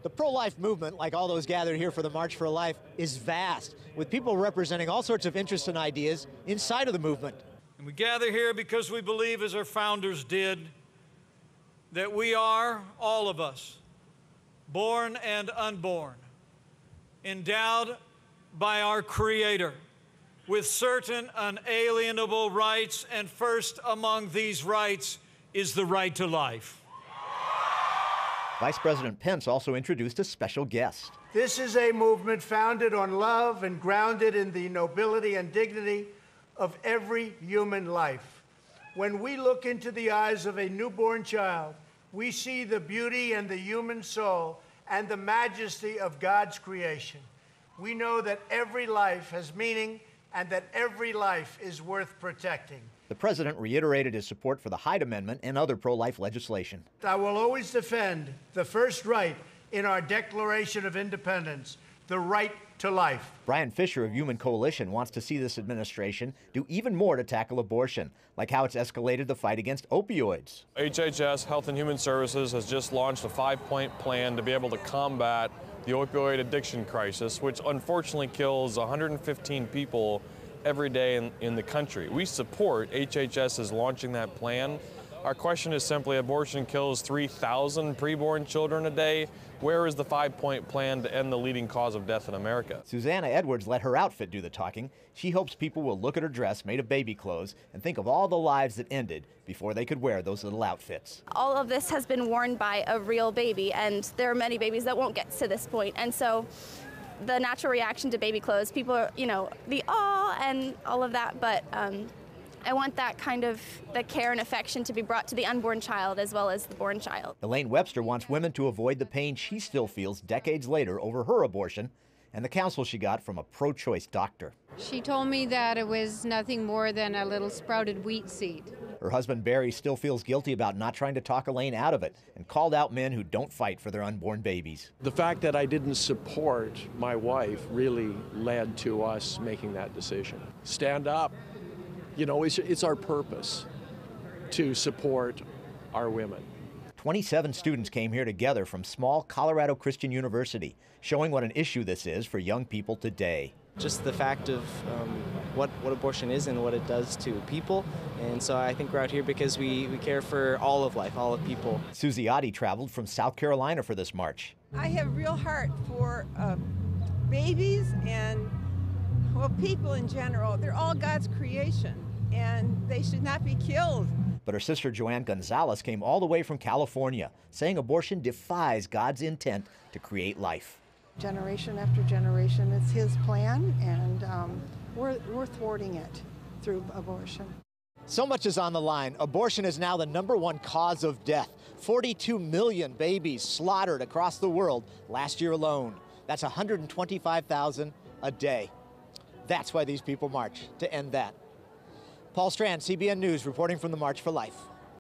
The pro-life movement, like all those gathered here for the March for Life, is vast, with people representing all sorts of interests and ideas inside of the movement. And we gather here because we believe, as our founders did, that we are, all of us, born and unborn, endowed by our Creator with certain unalienable rights, and first among these rights is the right to life. Vice President Pence also introduced a special guest. This is a movement founded on love and grounded in the nobility and dignity of every human life. When we look into the eyes of a newborn child, we see the beauty and the human soul and the majesty of God's creation. We know that every life has meaning and that every life is worth protecting. The president reiterated his support for the Hyde Amendment and other pro-life legislation. I will always defend the first right in our Declaration of Independence, the right to life. Brian Fisher of Human Coalition wants to see this administration do even more to tackle abortion, like how it's escalated the fight against opioids. HHS, Health and Human Services, has just launched a 5-point plan to be able to combat the opioid addiction crisis, which unfortunately kills 115 people every day in the country. We support HHS's launching that plan. Our question is simply, abortion kills 3,000 preborn children a day. Where is the 5-point plan to end the leading cause of death in America? Susanna Edwards let her outfit do the talking. She hopes people will look at her dress made of baby clothes and think of all the lives that ended before they could wear those little outfits. All of this has been worn by a real baby, and there are many babies that won't get to this point. And so the natural reaction to baby clothes, people are, the awe and all of that, but I want that kind of the care and affection to be brought to the unborn child as well as the born child. Elaine Webster wants women to avoid the pain she still feels decades later over her abortion and the counsel she got from a pro-choice doctor. She told me that it was nothing more than a little sprouted wheat seed. Her husband Barry still feels guilty about not trying to talk Elaine out of it and called out men who don't fight for their unborn babies. The fact that I didn't support my wife really led to us making that decision. Stand up. It's our purpose to support our women. 27 students came here together from small Colorado Christian University, showing what an issue this is for young people today. Just the fact of what abortion is and what it does to people. And so I think we're out here because we care for all of life, all of people. Susie Oddie traveled from South Carolina for this march. I have real heart for babies and, people in general. They're all God's creation, and they should not be killed. But her sister Joanne Gonzalez came all the way from California, saying abortion defies God's intent to create life. Generation after generation, it's His plan, and we're thwarting it through abortion. So much is on the line. Abortion is now the #1 cause of death. 42 million babies slaughtered across the world last year alone. That's 125,000 a day. That's why these people march, to end that. Paul Strand, CBN News, reporting from the March for Life.